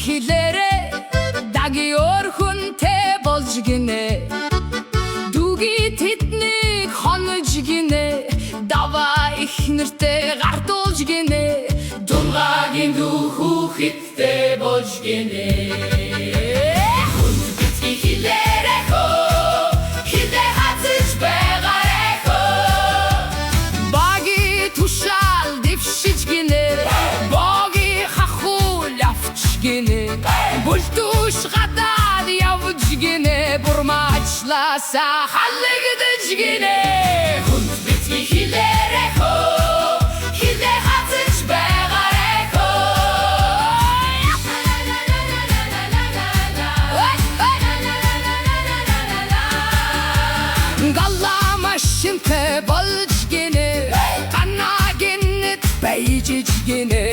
хилэрэ даги орхунтэй болж гинэ дуги тэднийг хонож гинэ даваа их нэртэй гардуулж гинэ дунгагийн духу хиттэй болж гинэ хүн битгий хилэрэ хилэ хатж бэгарэ баги тушаал дэвшиж гинэ боги хахул авч гинэ бүлтүш гадаад явж гинэ бурмаачлаасаа халагдж гинэ хүн битгий хилэрэ хилэ хатж бэгарэ галламашинтэй болж гинэ ганаагинэт байж гинэ